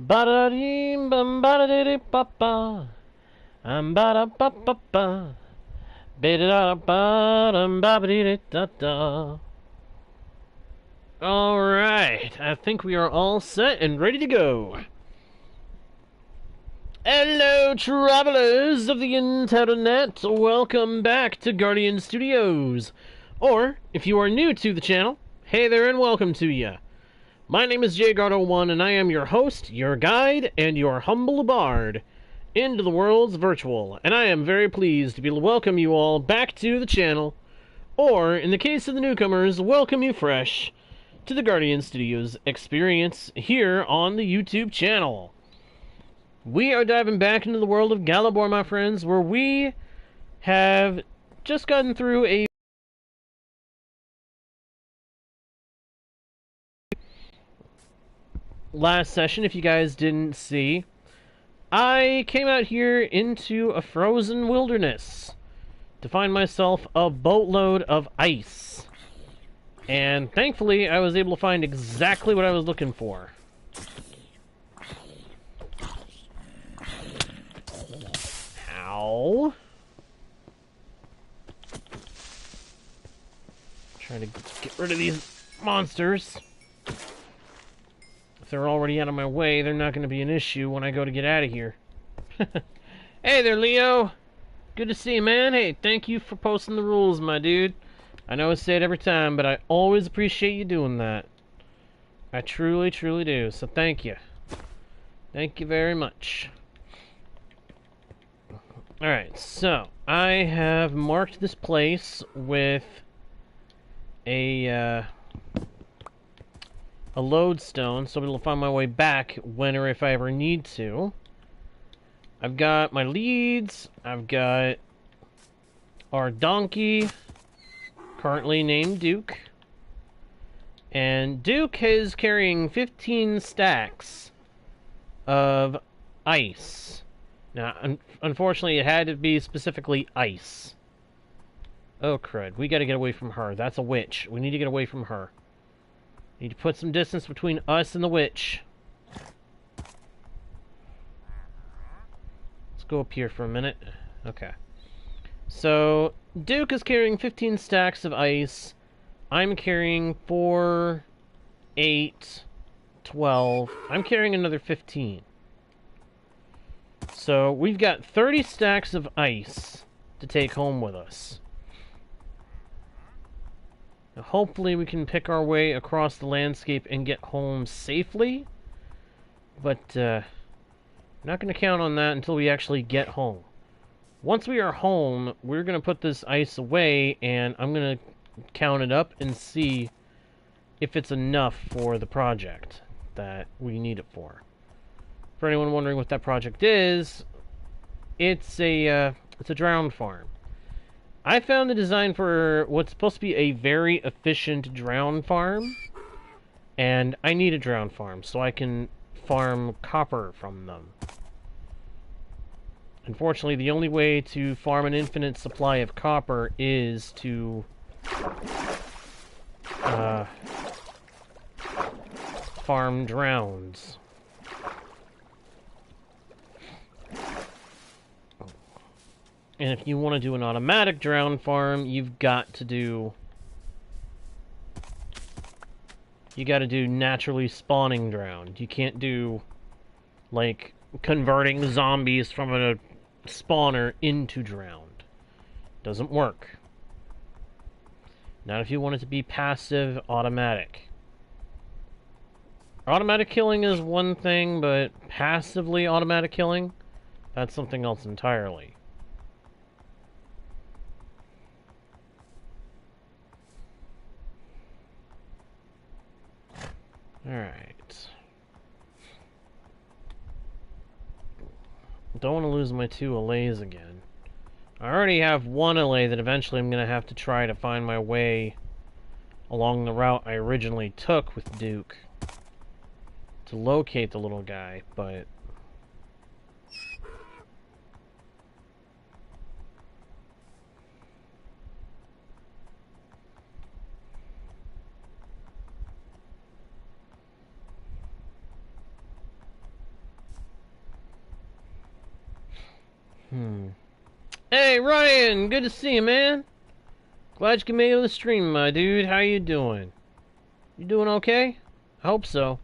Ba-da-dee, bum-ba-da-dee-dee-ba-ba. Ba-da-ba-ba-ba. Ba-da-da-ba-dum-ba-ba-dee-dee-da-da. Alright, I think we are all set and ready to go. Hello, travelers of the internet. Welcome back to Guardian Studios. Or, if you are new to the channel, hey there and welcome to ya. My name is JGuard01 and I am your host, your guide, and your humble bard into the world's virtual. And I am very pleased to be able to welcome you all back to the channel, or, in the case of the newcomers, welcome you fresh to the Guardian Studios experience here on the YouTube channel. We are diving back into the world of Galabor, my friends, where we have just gotten through a last session. If you guys didn't see, I came out here into a frozen wilderness to find myself a boatload of ice. And thankfully, I was able to find exactly what I was looking for. Ow. Trying to get rid of these monsters. If they're already out of my way, they're not going to be an issue when I go to get out of here. Hey there, Leo. Good to see you, man. Hey, thank you for posting the rules, my dude. I know I say it every time, but I always appreciate you doing that. I truly, truly do. So thank you. Thank you very much. Alright, so I have marked this place with a lodestone, so I'll find my way back when or if I ever need to. I've got my leads. I've got our donkey, currently named Duke. And Duke is carrying 15 stacks of ice. Now, unfortunately, it had to be specifically ice. Oh, crud. We gotta get away from her. That's a witch. We need to get away from her. Need to put some distance between us and the witch. Let's go up here for a minute. Okay. So, Duke is carrying 15 stacks of ice. I'm carrying 4, 8, 12. I'm carrying another 15. So, we've got 30 stacks of ice to take home with us. Now, hopefully we can pick our way across the landscape and get home safely. But, not going to count on that until we actually get home. Once we are home, we're going to put this ice away, and I'm going to count it up and see if it's enough for the project that we need it for. For anyone wondering what that project is, it's a drowned farm. I found the design for what's supposed to be a very efficient drowned farm, and I need a drowned farm so I can farm copper from them. Unfortunately, the only way to farm an infinite supply of copper is to farm drowns. And if you want to do an automatic drown farm, you've got to do... You got to do naturally spawning drowned. You can't do, like, converting zombies from a spawner into drowned. Doesn't work. Not if you want it to be passive automatic. Automatic killing is one thing, but passively automatic killing, that's something else entirely. Alright. Don't want to lose my 2 allays again. I already have 1 allay that eventually I'm going to have to try to find my way along the route I originally took with Duke to locate the little guy, but... Hey, Ryan! Good to see you, man! Glad you can make it to the stream, my dude. How you doing? You doing okay? I hope so.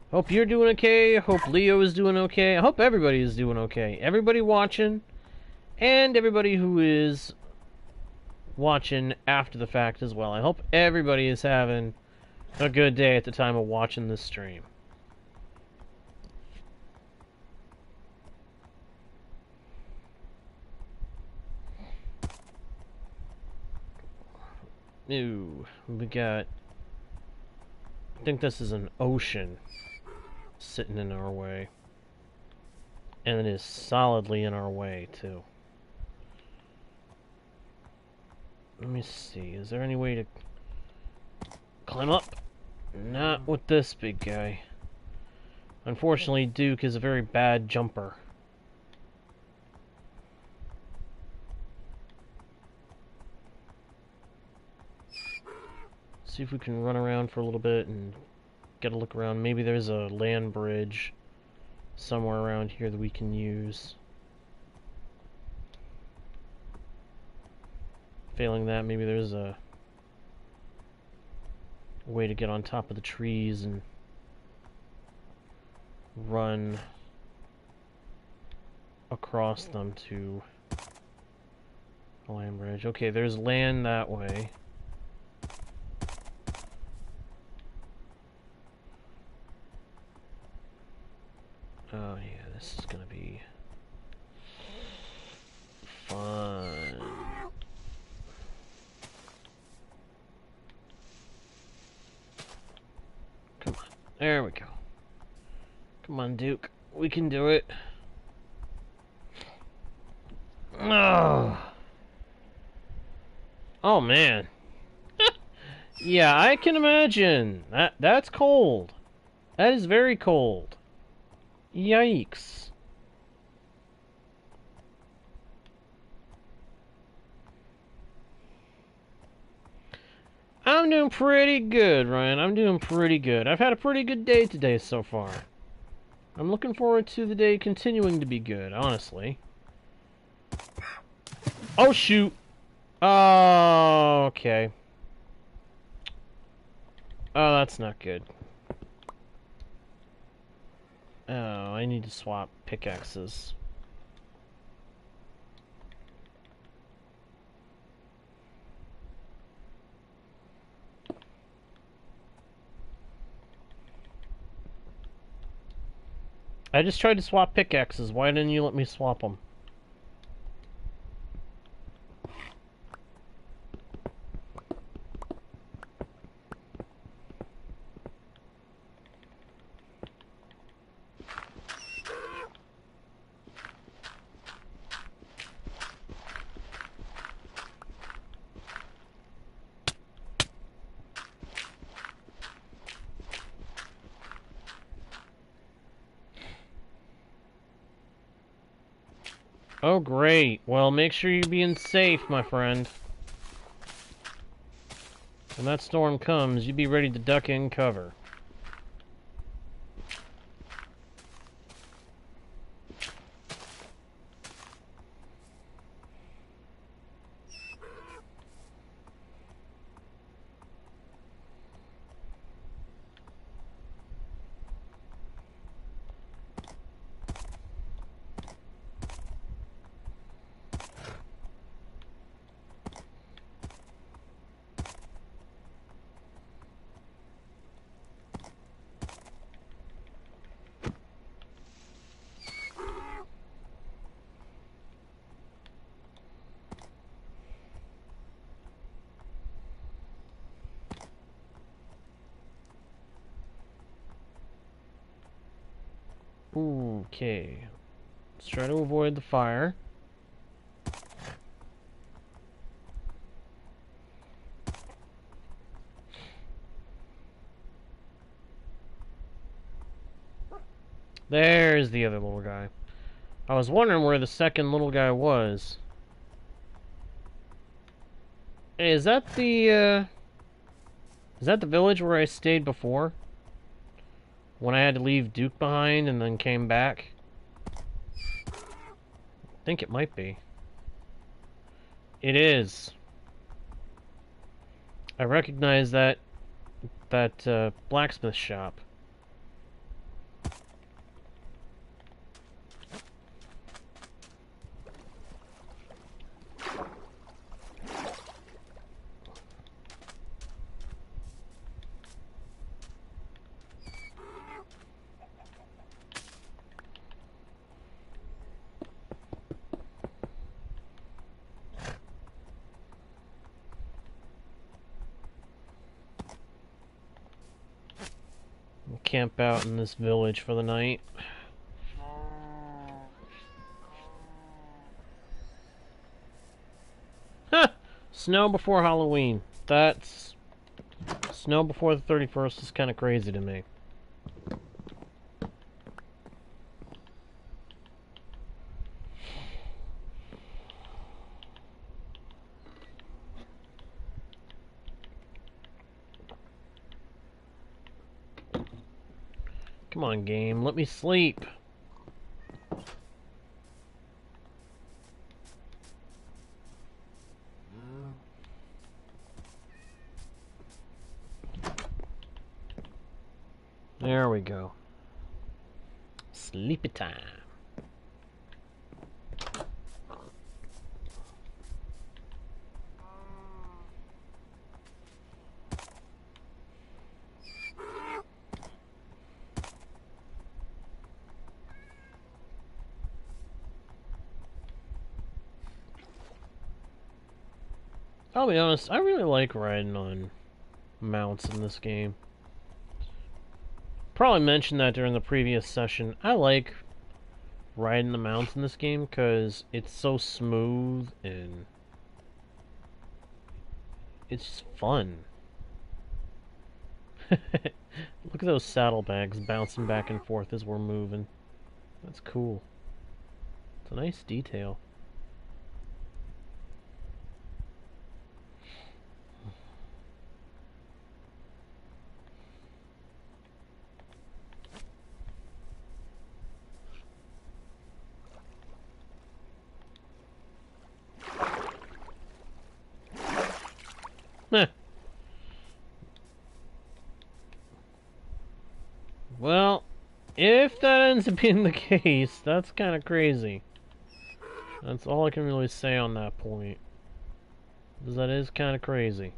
Hope you're doing okay. I hope Leo is doing okay. I hope everybody is doing okay. Everybody watching, and everybody who is watching after the fact as well. I hope everybody is having a good day at the time of watching this stream. Ooh, we got... I think this is an ocean sitting in our way. And it is solidly in our way, too. Let me see, is there any way to climb up? Not with this big guy. Unfortunately, Duke is a very bad jumper. See if we can run around for a little bit and get a look around. Maybe there's a land bridge somewhere around here that we can use. Failing that, maybe there's a way to get on top of the trees and run across them to the land bridge. Okay, there's land that way. Oh yeah, this is gonna be fun. Come on, there we go. Come on, Duke, we can do it. Oh, oh man. Yeah, I can imagine. That's cold. That is very cold. Yikes. I'm doing pretty good, Ryan. I'm doing pretty good. I've had a pretty good day today so far. I'm looking forward to the day continuing to be good, honestly. Oh, shoot. Oh, okay. Oh, that's not good. Oh, I need to swap pickaxes. I just tried to swap pickaxes. Why didn't you let me swap them? Oh, great. Well, make sure you're being safe, my friend. When that storm comes, you be ready to duck in cover. Okay. Let's try to avoid the fire. There's the other little guy. I was wondering where the second little guy was. Hey, is that the village where I stayed before? When I had to leave Duke behind and then came back? think it might be. It is. I recognize that blacksmith shop. Camp out in this village for the night. Huh! Snow before Halloween. That's... Snow before the 31st is kind of crazy to me. Come on, game. Let me sleep. There we go. Sleepy time. I'll be honest, I really like riding on mounts in this game. Probably mentioned that during the previous session. I like riding the mounts in this game because it's so smooth and it's just fun. Look at those saddlebags bouncing back and forth as we're moving. That's cool. It's a nice detail. Meh. Well, if that ends up being the case, that's kind of crazy. That's all I can really say on that point. Because that is kind of crazy.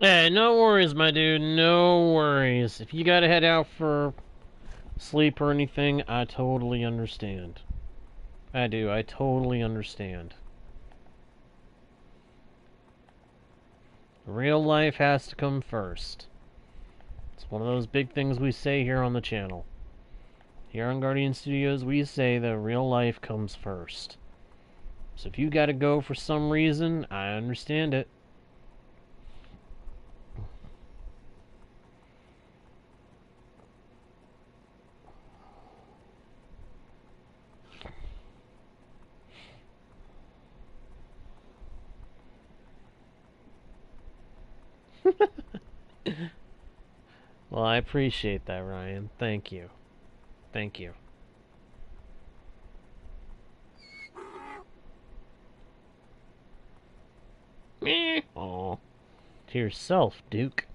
Hey, no worries, my dude. No worries. If you gotta head out for sleep or anything, I totally understand. I do. I totally understand. Real life has to come first. It's one of those big things we say here on the channel. Here on Guardian Studios, we say that real life comes first. So if you gotta go for some reason, I understand it. Well, I appreciate that, Ryan. Thank you. Thank you. Meh. Aw. To yourself, Duke.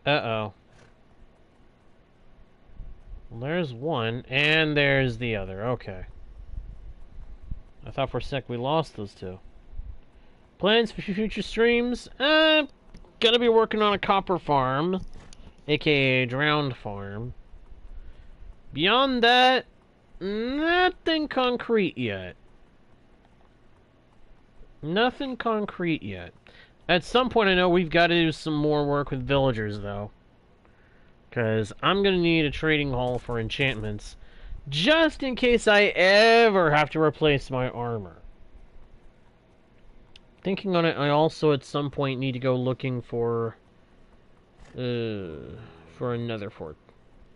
Uh-oh. Well, there's one, and there's the other. Okay. I thought for a sec we lost those two. Plans for future streams? Gonna be working on a copper farm, aka drowned farm. Beyond that, nothing concrete yet. Nothing concrete yet. At some point, I know we've got to do some more work with villagers, though. Because I'm going to need a trading hall for enchantments, just in case I ever have to replace my armor. Thinking on it, I also at some point need to go looking for another fort.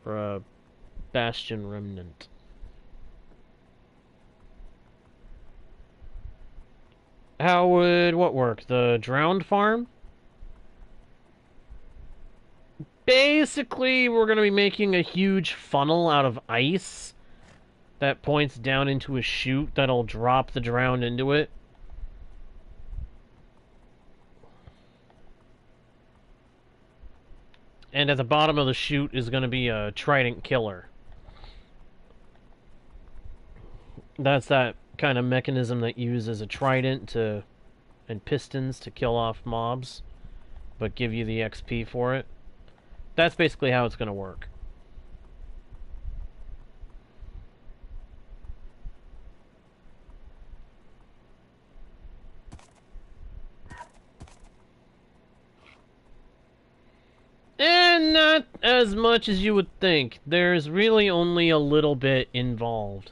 For a bastion remnant. How would what work? The drowned farm? Basically, we're going to be making a huge funnel out of ice that points down into a chute that'll drop the drowned into it. And at the bottom of the chute is going to be a trident killer. That's that kind of mechanism that uses a trident and pistons to kill off mobs, but give you the XP for it. That's basically how it's going to work. And not as much as you would think. There's really only a little bit involved.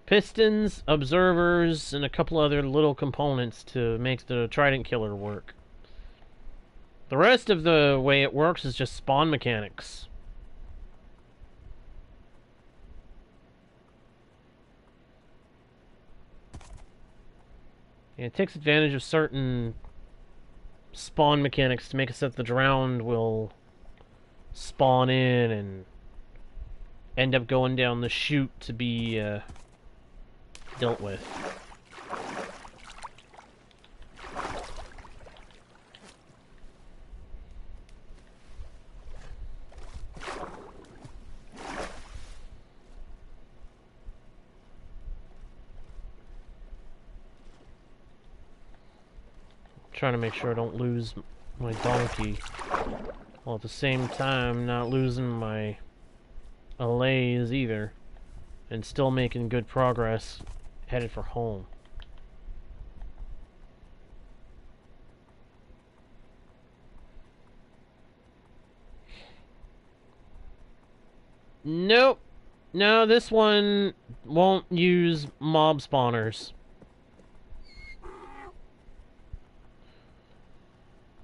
Pistons, observers, and a couple other little components to make the trident killer work. The rest of the way it works is just spawn mechanics. And it takes advantage of certain spawn mechanics to make it so that the drowned will spawn in and end up going down the chute to be dealt with. Trying to make sure I don't lose my donkey, while at the same time not losing my allays either, and still making good progress headed for home. Nope. No, this one won't use mob spawners.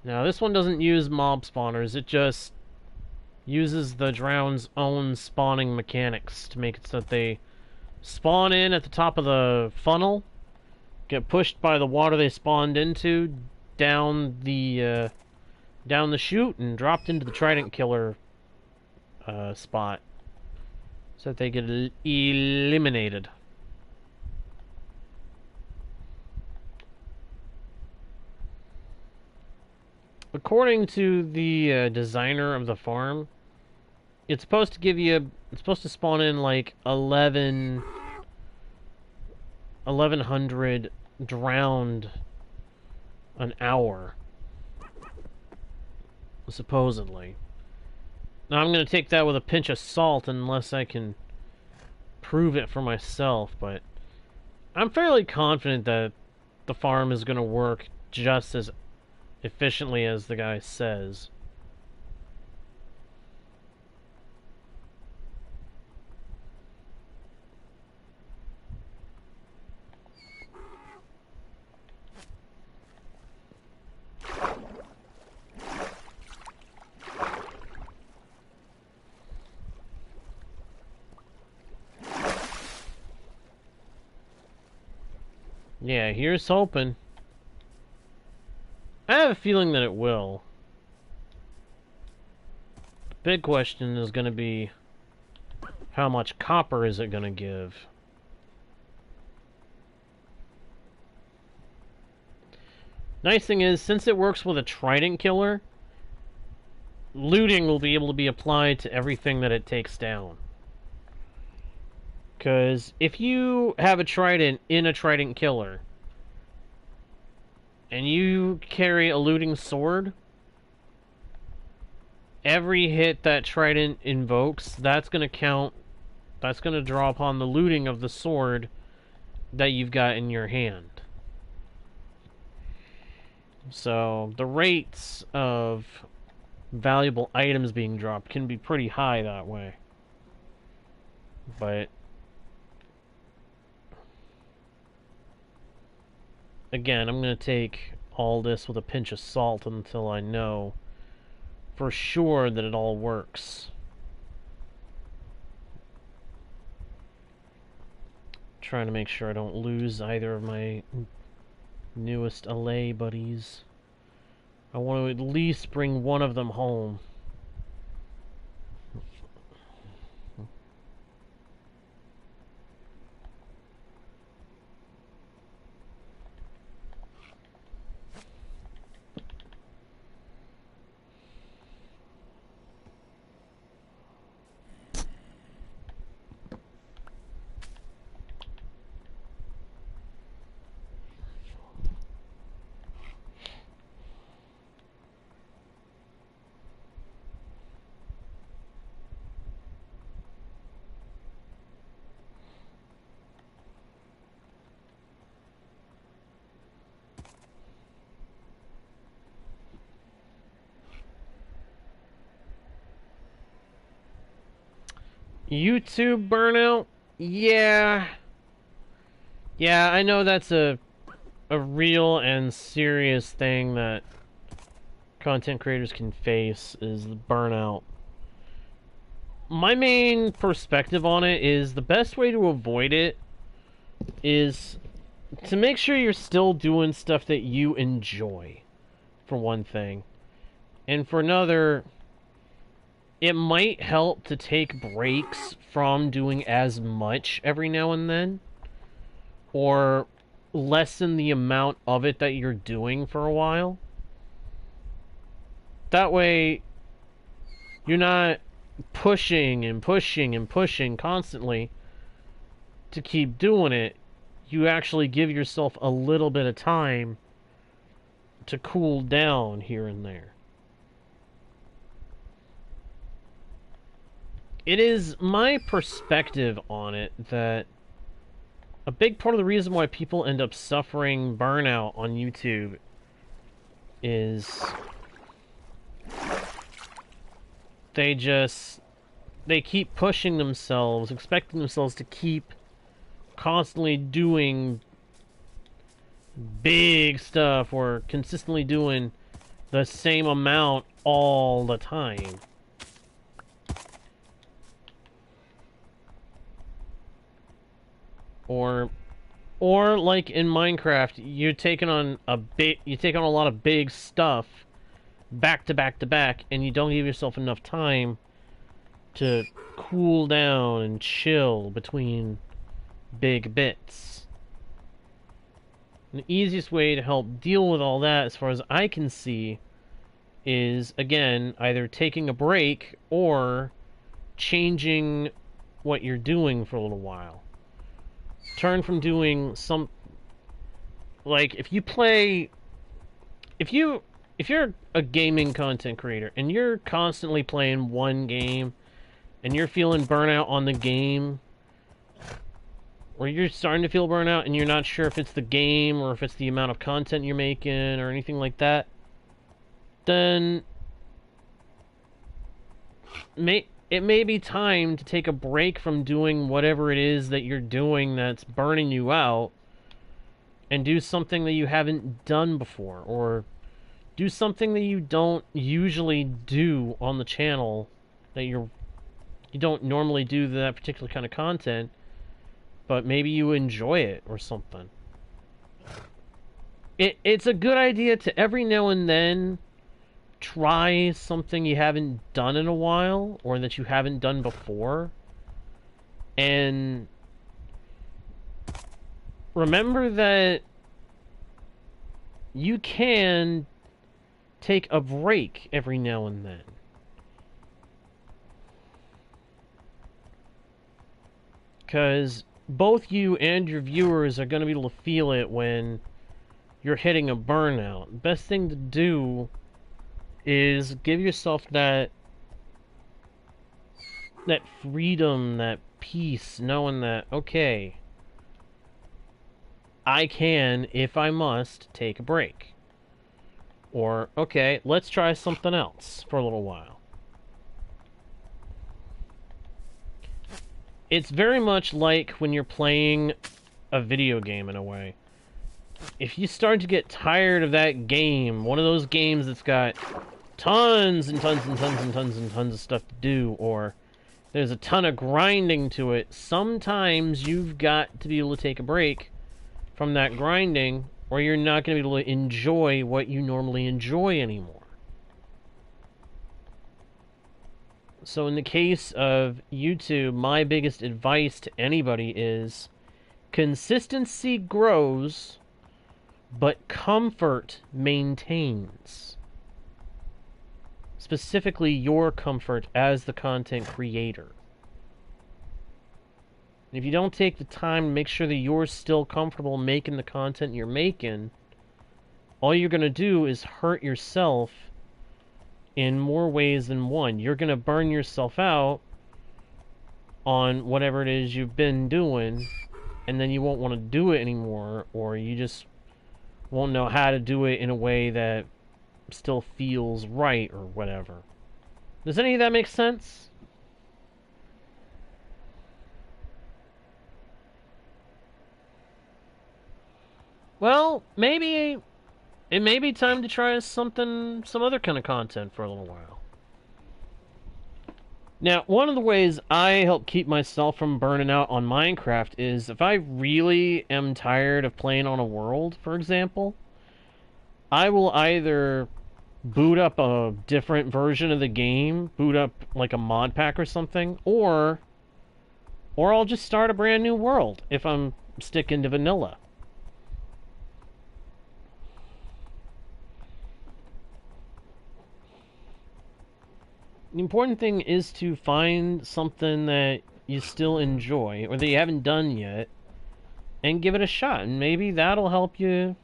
Now, this one doesn't use mob spawners, it just uses the drown's own spawning mechanics to make it so that they spawn in at the top of the funnel, get pushed by the water they spawned into, down the chute, and dropped into the trident killer spot, so that they get eliminated. According to the designer of the farm, it's supposed to give you, it's supposed to spawn in like 1100 drowned an hour, supposedly. Now I'm going to take that with a pinch of salt unless I can prove it for myself, but I'm fairly confident that the farm is going to work just as efficiently as the guy says. Yeah, here's hoping. I have a feeling that it will. The big question is going to be, how much copper is it going to give? Nice thing is, since it works with a trident killer, looting will be able to be applied to everything that it takes down. Because if you have a trident in a trident killer, and you carry a looting sword, every hit that trident invokes, that's going to count, that's going to draw upon the looting of the sword that you've got in your hand. So the rates of valuable items being dropped can be pretty high that way. But again, I'm going to take all this with a pinch of salt until I know for sure that it all works. Trying to make sure I don't lose either of my newest LA buddies. I want to at least bring one of them home. YouTube burnout? Yeah. Yeah, I know that's a real and serious thing that content creators can face, is the burnout. My main perspective on it is the best way to avoid it is to make sure you're still doing stuff that you enjoy, for one thing. And for another, it might help to take breaks from doing as much every now and then, or lessen the amount of it that you're doing for a while. That way, you're not pushing and pushing and pushing constantly to keep doing it. You actually give yourself a little bit of time to cool down here and there. It is my perspective on it that a big part of the reason why people end up suffering burnout on YouTube is they keep pushing themselves, expecting themselves to keep constantly doing big stuff or consistently doing the same amount all the time. Or like in Minecraft, you're taking on a lot of big stuff back to back to back, and you don't give yourself enough time to cool down and chill between big bits. And the easiest way to help deal with all that, as far as I can see, is, again, either taking a break or changing what you're doing for a little while. Turn from doing some... Like, if you're a gaming content creator and you're constantly playing one game and you're feeling burnout on the game, or you're starting to feel burnout and you're not sure if it's the game or if it's the amount of content you're making or anything like that, then it may be time to take a break from doing whatever it is that you're doing that's burning you out and do something that you haven't done before, or do something that you don't usually do on the channel, that you don't normally do that particular kind of content, but maybe you enjoy it or something. It's a good idea to every now and then try something you haven't done in a while, or that you haven't done before, and remember that you can take a break every now and then. Because both you and your viewers are going to be able to feel it when you're hitting a burnout. The best thing to do is give yourself that freedom, that peace, knowing that, okay, I can, if I must, take a break. Or, okay, let's try something else for a little while. It's very much like when you're playing a video game in a way. If you start to get tired of that game, one of those games that's got tons and tons and tons and tons and tons of stuff to do, or there's a ton of grinding to it, sometimes you've got to be able to take a break from that grinding, or you're not going to be able to enjoy what you normally enjoy anymore. So in the case of YouTube, my biggest advice to anybody is consistency grows, but comfort maintains. Specifically, your comfort as the content creator. And if you don't take the time to make sure that you're still comfortable making the content you're making, all you're going to do is hurt yourself in more ways than one. You're going to burn yourself out on whatever it is you've been doing, and then you won't want to do it anymore, or you just won't know how to do it in a way that still feels right or whatever. Does any of that make sense? Well, maybe it may be time to try some other kind of content for a little while. Now, one of the ways I help keep myself from burning out on Minecraft is if I really am tired of playing on a world, for example, I will either boot up a different version of the game, boot up like a mod pack or something, or I'll just start a brand new world if I'm sticking to vanilla. The important thing is to find something that you still enjoy, or that you haven't done yet, and give it a shot, and maybe that'll help you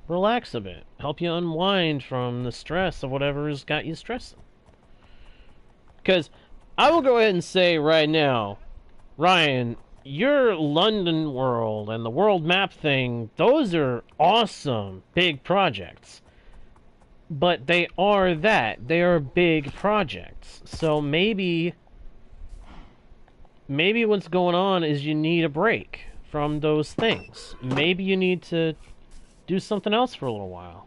relax a bit, help you unwind from the stress of whatever's got you stressing. Because I will go ahead and say right now, Ryan, your London world and the world map thing, those are awesome big projects. But they are that. They are big projects. So maybe what's going on is you need a break from those things. Maybe you need to do something else for a little while.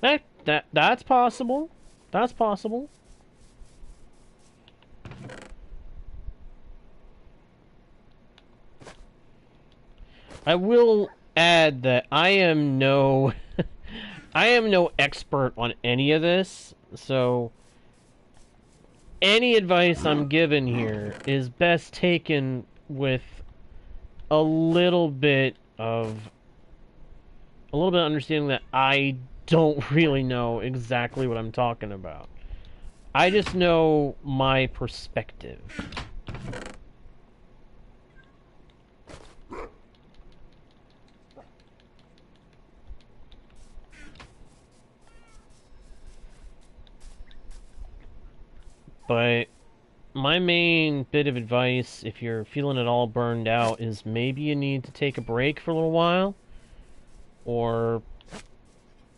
Hey, that's possible. That's possible. I will add that I am no expert on any of this, so any advice I'm given here is best taken with a little bit of understanding that I don't really know exactly what I'm talking about. I just know my perspective. But my main bit of advice, if you're feeling it all burned out, is maybe you need to take a break for a little while, or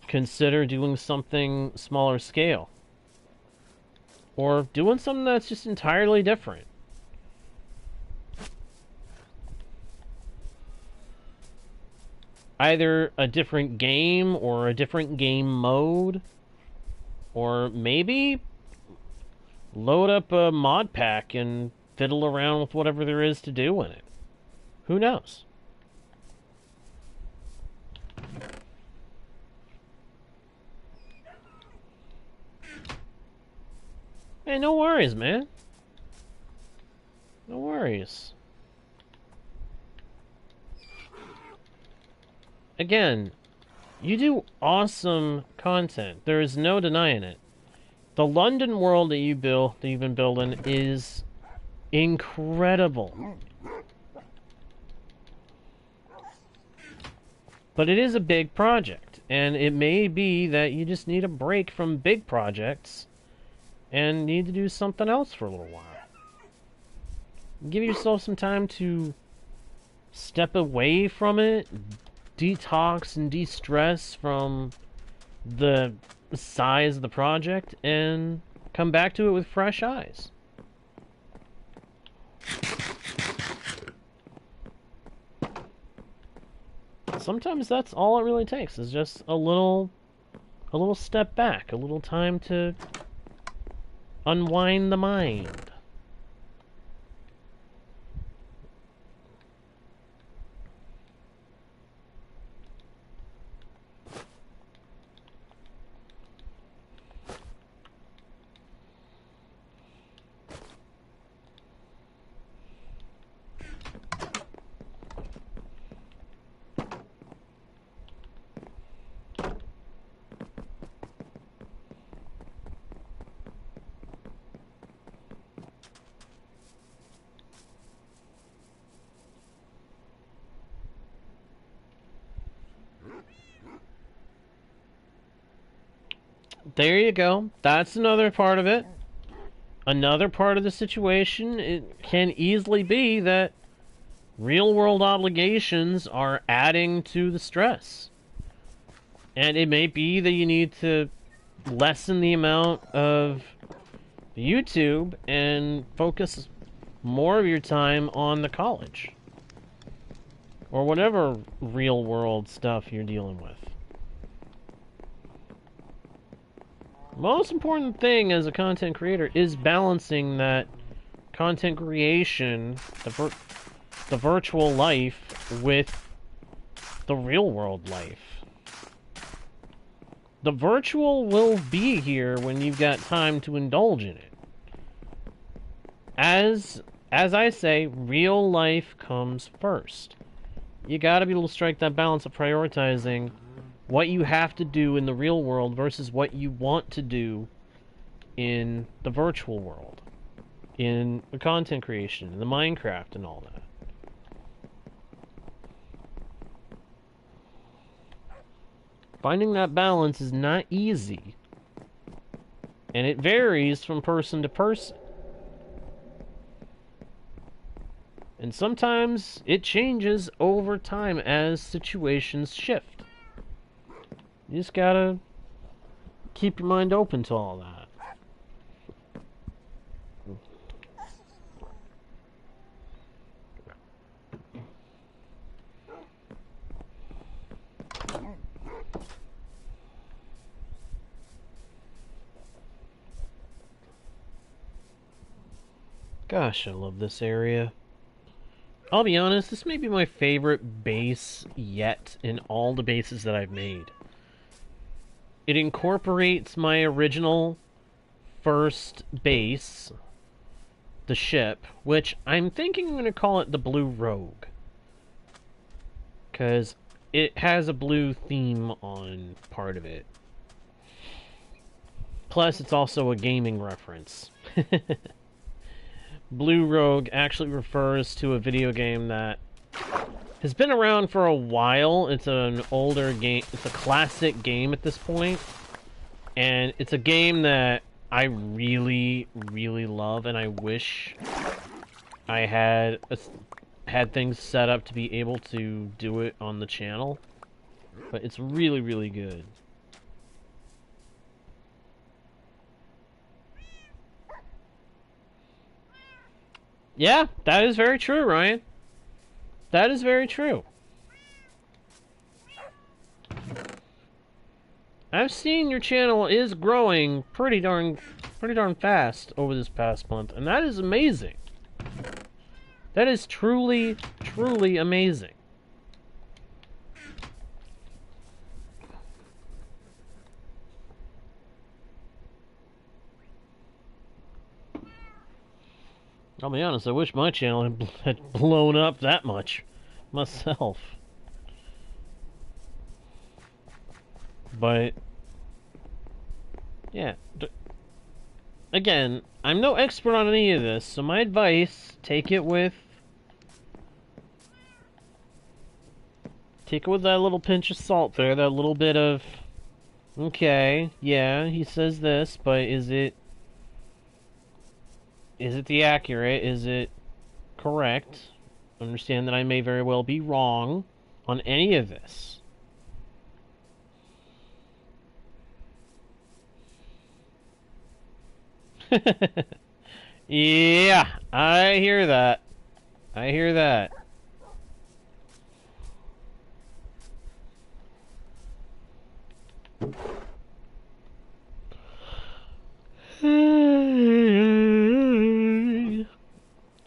consider doing something smaller scale. Or doing something that's just entirely different. Either a different game or a different game mode. Or maybe load up a mod pack and fiddle around with whatever there is to do in it. Who knows? Hey, no worries, man. No worries. Again, you do awesome content. There is no denying it. The London world that you've been building is incredible. But it is a big project, and it may be that you just need a break from big projects and need to do something else for a little while. Give yourself some time to step away from it, detox and de-stress from the size of the project, and come back to it with fresh eyes. Sometimes that's all it really takes, is just a little step back, a little time to unwind the mind. There you go. That's another part of it. Another part of the situation, it can easily be that real-world obligations are adding to the stress. And it may be that you need to lessen the amount of YouTube and focus more of your time on the college. Or whatever real-world stuff you're dealing with. Most important thing as a content creator is balancing that content creation, the virtual life, with the real world life. The virtual will be here when you've got time to indulge in it. As I say, real life comes first. You gotta be able to strike that balance of prioritizing what you have to do in the real world versus what you want to do in the virtual world, in the content creation, in the Minecraft and all that. Finding that balance is not easy, and it varies from person to person. And sometimes it changes over time as situations shift. You just gotta keep your mind open to all that. Gosh, I love this area. I'll be honest, this may be my favorite base yet in all the bases that I've made. It incorporates my original first base, the ship, which I'm thinking I'm going to call it the Blue Rogue. Because it has a blue theme on part of it. Plus, it's also a gaming reference. Blue Rogue actually refers to a video game that has been around for a while. It's an older game. It's a classic game at this point. And it's a game that I really, really love, and I wish I had things set up to be able to do it on the channel. But it's really, really good. Yeah, that is very true, Ryan. That is very true. I've seen your channel is growing pretty darn fast over this past month, and that is amazing. That is truly, truly amazing. I'll be honest, I wish my channel had blown up that much myself. But, yeah. Again, I'm no expert on any of this, so my advice, take it with that little pinch of salt there, that little bit of, okay, yeah, he says this, but is it the accurate? Is it correct? Understand that I may very well be wrong on any of this. Yeah, I hear that. I hear that.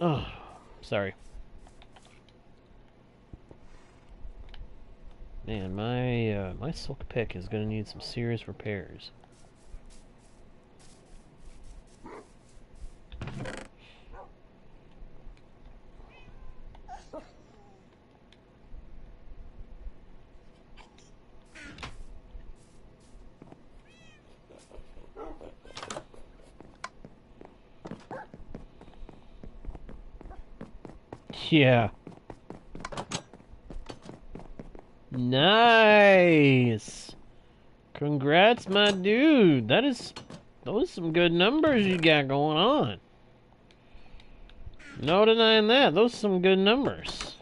Oh, sorry. Man, my silk pick is gonna need some serious repairs. Yeah. Nice. Congrats, my dude. Those some good numbers you got going on. No denying that. Those are some good numbers.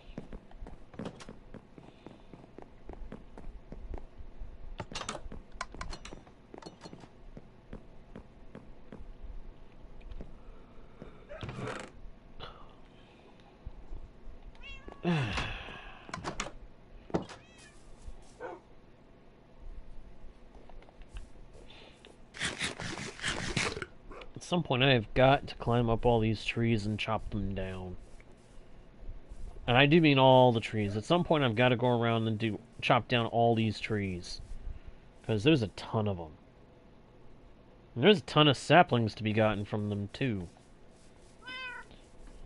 At some point, I have got to climb up all these trees and chop them down. And I do mean all the trees. At some point, I've got to go around and chop down all these trees. Because there's a ton of them. And there's a ton of saplings to be gotten from them, too.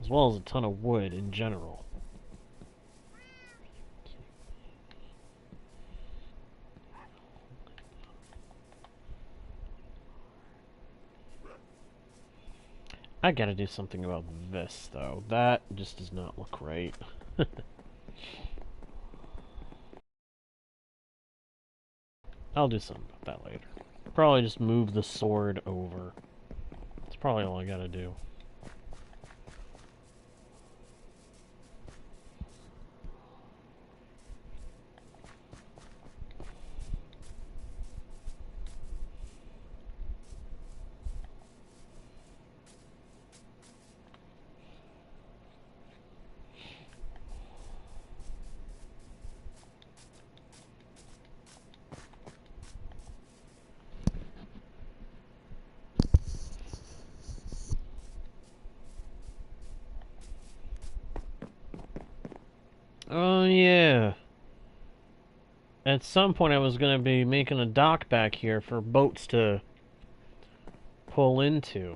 As well as a ton of wood in general. I gotta do something about this, though. That just does not look right. I'll do something about that later. Probably just move the sword over. That's probably all I gotta do. Oh, yeah. At some point I was going to be making a dock back here for boats to pull into.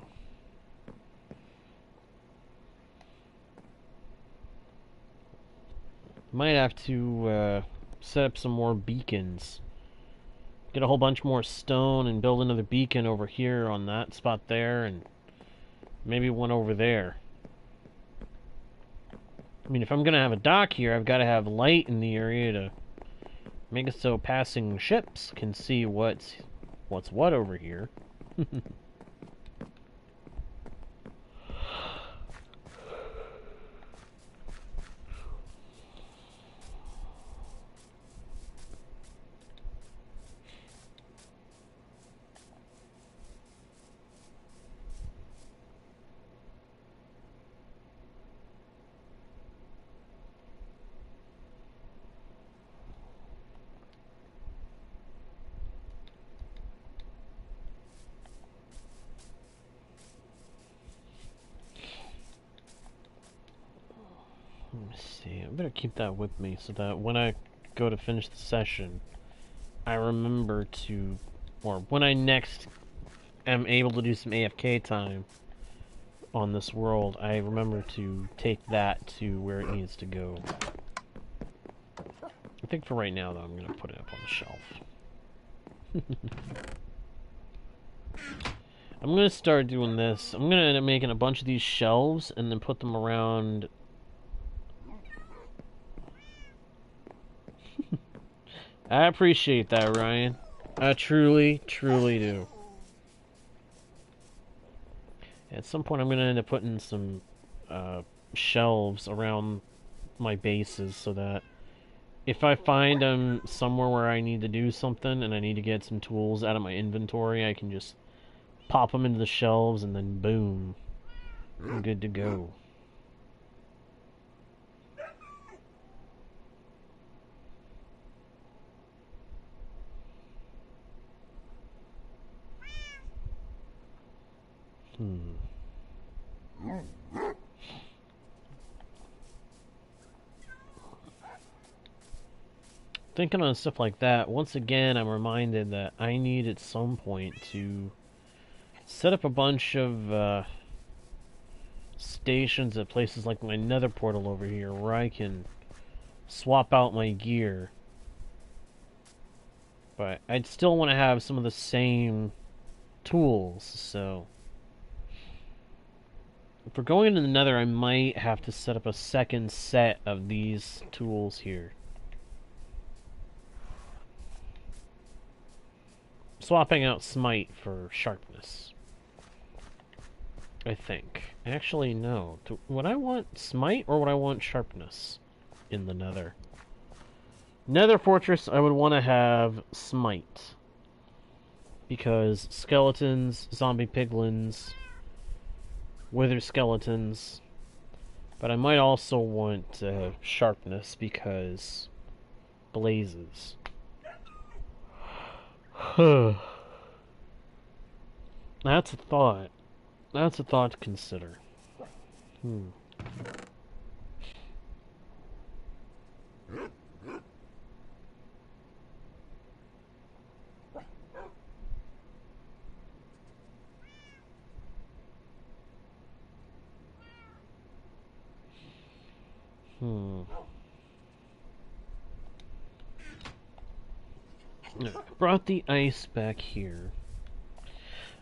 Might have to set up some more beacons. Get a whole bunch more stone and build another beacon over here on that spot there, and maybe one over there. I mean, if I'm going to have a dock here, I've got to have light in the area to make it so passing ships can see what's what over here. better keep that with me so that when I go to finish the session, I remember to, or when I next am able to do some AFK time on this world, I remember to take that to where it needs to go. I think for right now, though, I'm going to put it up on the shelf. I'm going to start doing this. I'm going to end up making a bunch of these shelves and then put them around. I appreciate that, Ryan. I truly, truly do. At some point, I'm going to end up putting some shelves around my bases so that if I find them somewhere where I need to do something and I need to get some tools out of my inventory, I can just pop them into the shelves and then boom, I'm good to go. Thinking on stuff like that, once again, I'm reminded that I need at some point to set up a bunch of stations at places like my nether portal over here where I can swap out my gear. But I'd still want to have some of the same tools, so if we're going into the nether, I might have to set up a second set of these tools here. Swapping out smite for sharpness, I think. Actually, no. Would I want smite or would I want sharpness in the nether? Nether fortress, I would want to have smite. Because skeletons, zombie piglins, wither skeletons. But I might also want sharpness because blazes. That's a thought. That's a thought to consider. I brought the ice back here.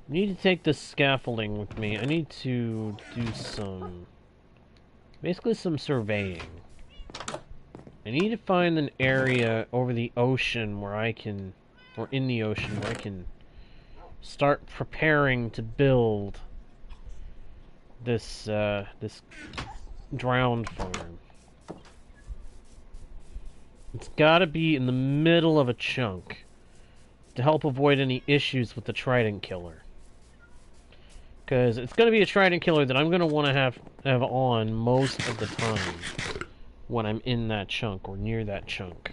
I need to take this scaffolding with me. I need to do some... basically some surveying. I need to find an area over the ocean where I can... or in the ocean where I can start preparing to build this, this drowned farm. It's gotta be in the middle of a chunk to help avoid any issues with the trident killer. Because it's going to be a trident killer that I'm going to want to have on most of the time when I'm in that chunk or near that chunk.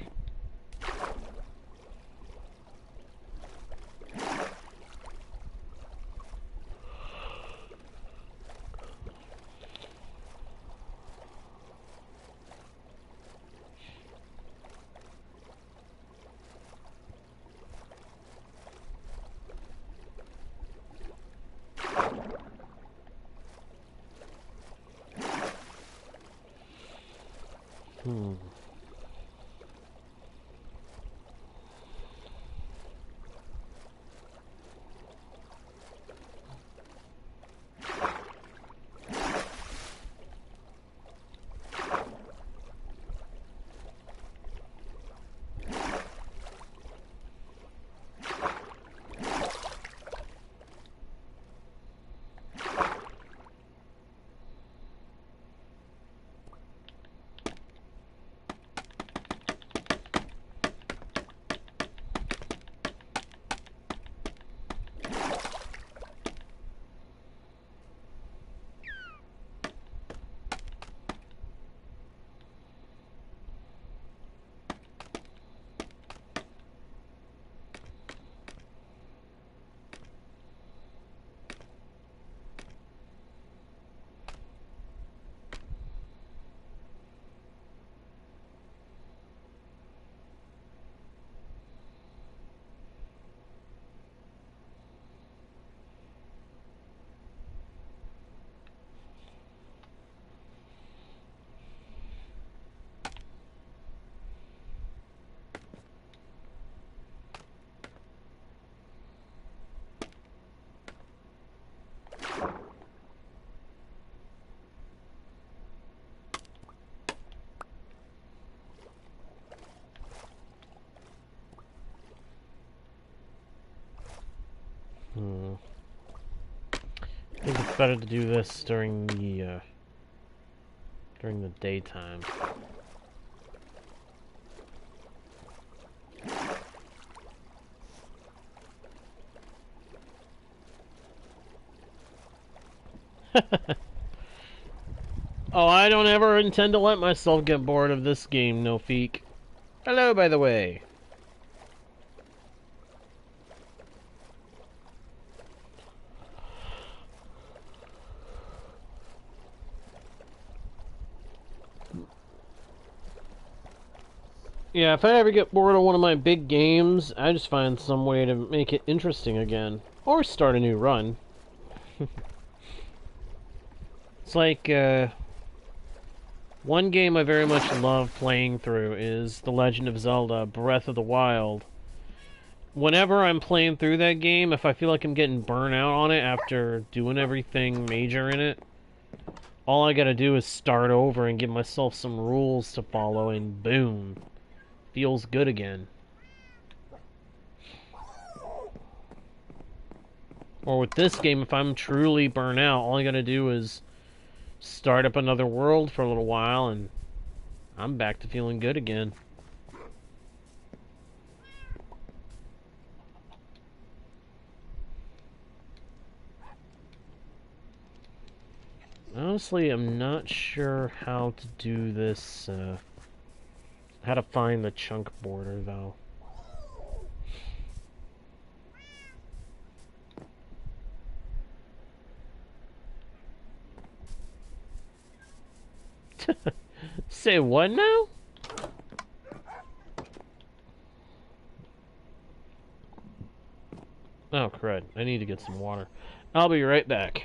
Hmm. I think it's better to do this during the daytime. Oh, I don't ever intend to let myself get bored of this game, no feek. Hello, by the way. Yeah, if I ever get bored of one of my big games, I just find some way to make it interesting again. Or start a new run. It's like, one game I very much love playing through is The Legend of Zelda Breath of the Wild. Whenever I'm playing through that game, if I feel like I'm getting burnt out on it after doing everything major in it, all I gotta do is start over and give myself some rules to follow, and boom. Feels good again. Or with this game, if I'm truly burnt out, all I gotta do is start up another world for a little while, and I'm back to feeling good again. Honestly, I'm not sure how to do this, how to find the chunk border, though. Say what now? Oh, crud. I need to get some water. I'll be right back.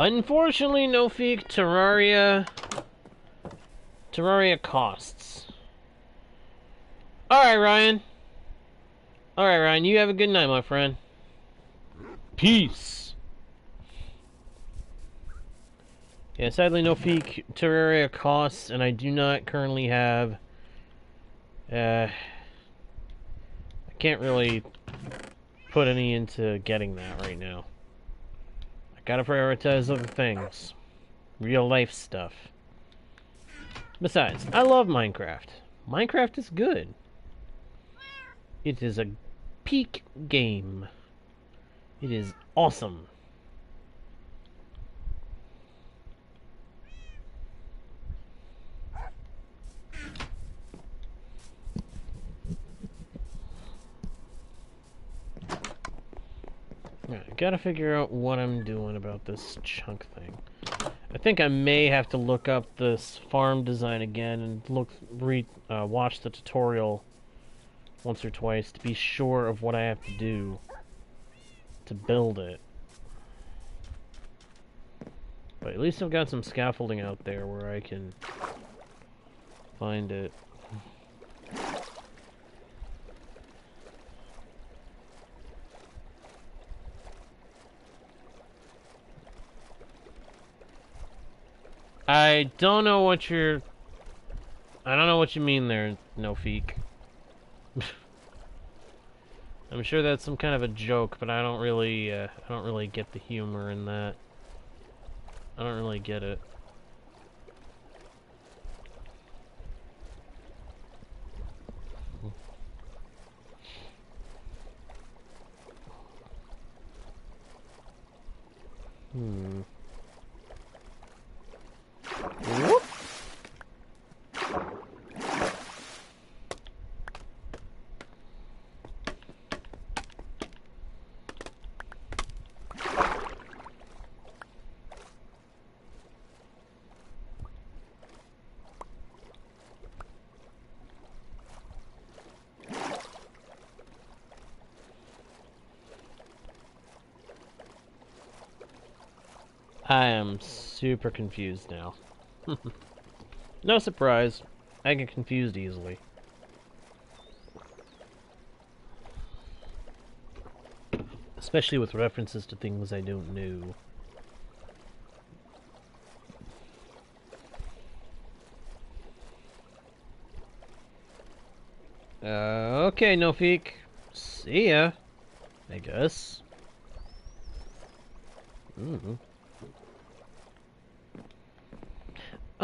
Unfortunately, no feek. Terraria costs. Alright, Ryan. Alright, Ryan, you have a good night, my friend. Peace. Yeah, sadly, no feek. Terraria costs, and I do not currently have... I can't really put any into getting that right now. I gotta prioritize other things. Real life stuff. Besides, I love Minecraft. Minecraft is good. It is a peak game. It is awesome. I gotta figure out what I'm doing about this chunk thing. I think I may have to look up this farm design again and watch the tutorial once or twice to be sure of what I have to do to build it. But at least I've got some scaffolding out there where I can find it. I don't know what you mean there, no feek. I'm sure that's some kind of a joke, but I don't really get the humor in that. I don't really get it. Whoop. I am super confused now. No surprise. I get confused easily. Especially with references to things I don't know. Okay, Nofeek. See ya, I guess.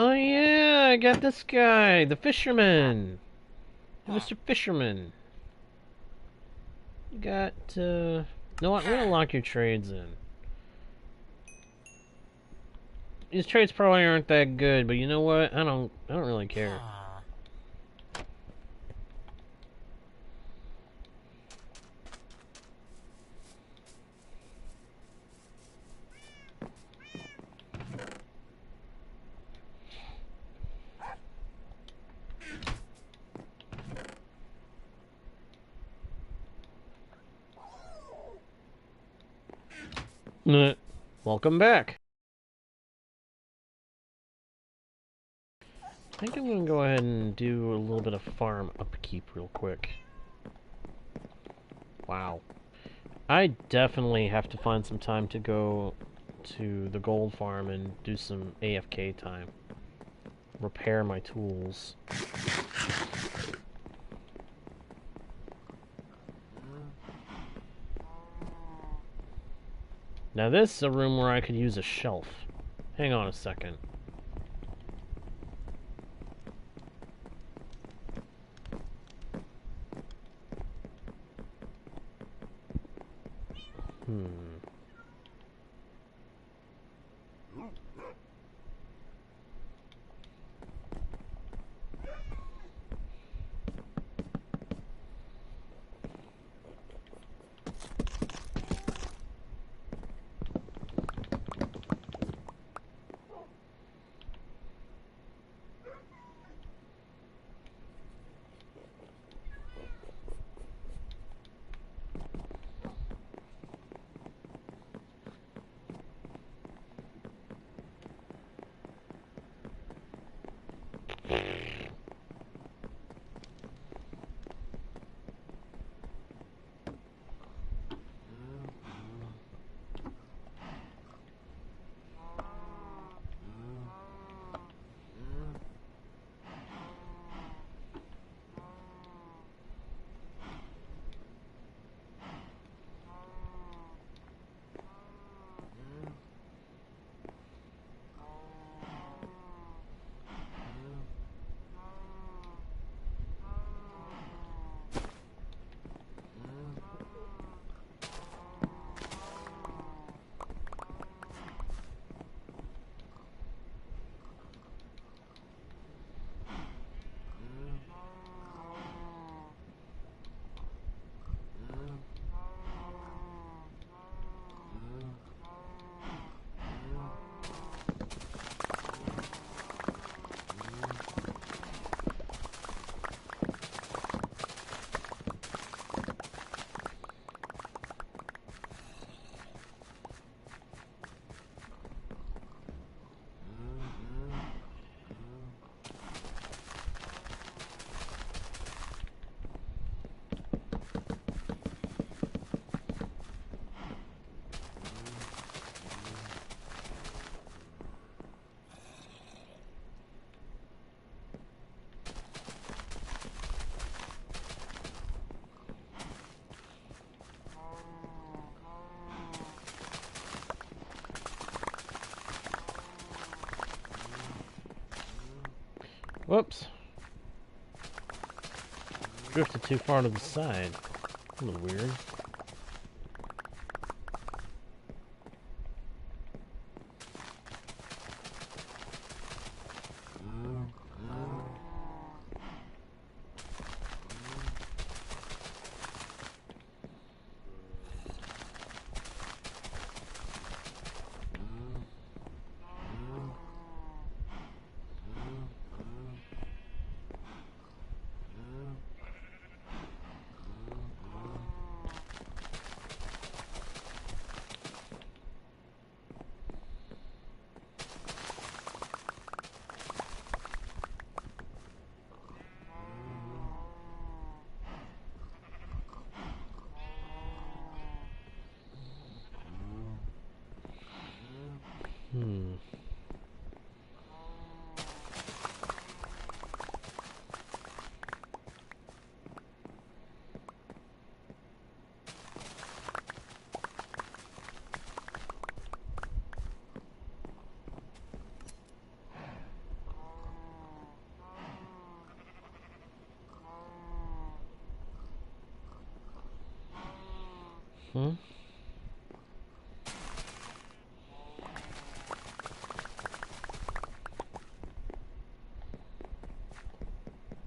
Oh yeah, I got this guy, the fisherman. Mr. Fisherman. You got, no, I'm gonna lock your trades in. These trades probably aren't that good, but you know what? I don't really care. Welcome back. I think I'm gonna go ahead and do a little bit of farm upkeep real quick. Wow. I definitely have to find some time to go to the gold farm and do some AFK time. Repair my tools. Now this is a room where I could use a shelf. Hang on a second. Whoops. Drifted too far to the side. A little weird.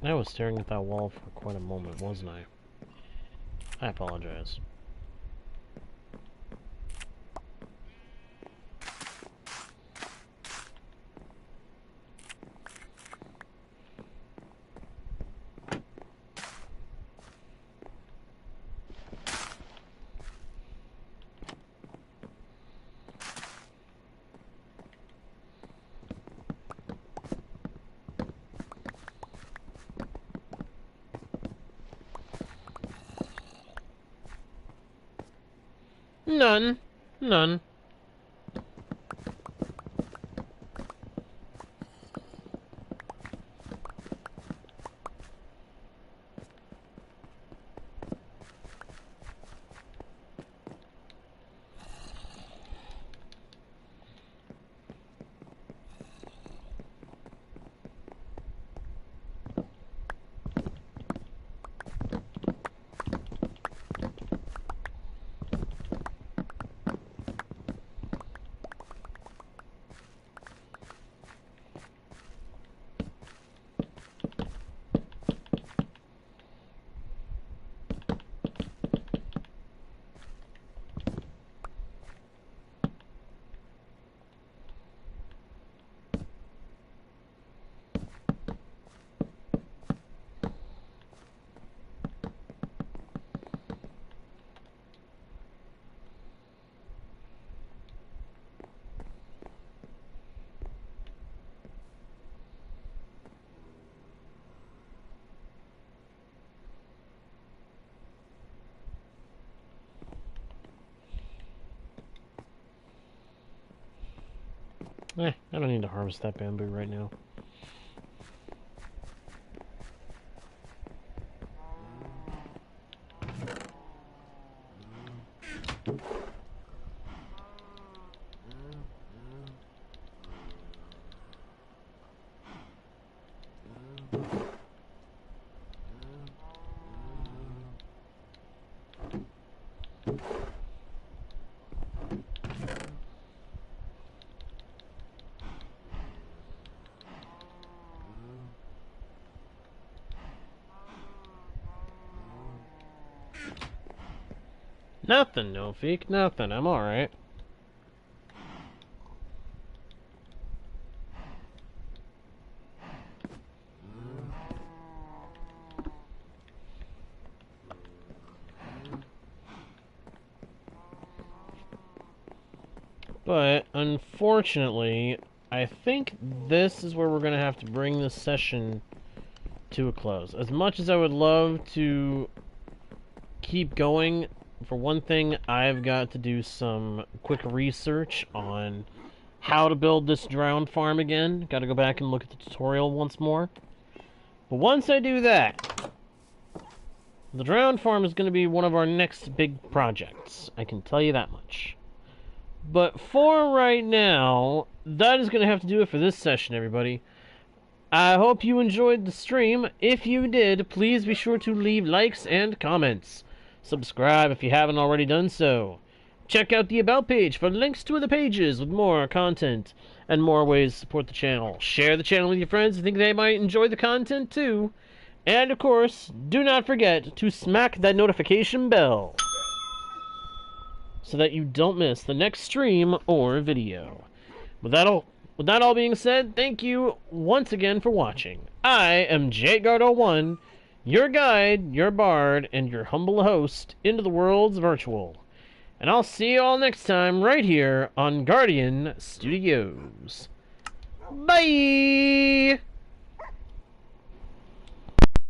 I was staring at that wall for quite a moment, wasn't I? I apologize. None. None. I don't need to harvest that bamboo right now. Nothing, no feek, nothing. I'm alright. But, unfortunately, I think this is where we're going to have to bring this session to a close. As much as I would love to keep going, for one thing, I've got to do some quick research on how to build this drowned farm again. Got to go back and look at the tutorial once more. But once I do that, the drowned farm is going to be one of our next big projects. I can tell you that much. But for right now, that is going to have to do it for this session, everybody. I hope you enjoyed the stream. If you did, please be sure to leave likes and comments. Subscribe if you haven't already done so. Check out the About page for links to other pages with more content and more ways to support the channel. Share the channel with your friends who think they might enjoy the content too. And of course, do not forget to smack that notification bell so that you don't miss the next stream or video. With that all being said, thank you once again for watching. I am JGuard01, your guide, your bard, and your humble host into the world's virtual. And I'll see you all next time right here on Guardian Studios. Bye!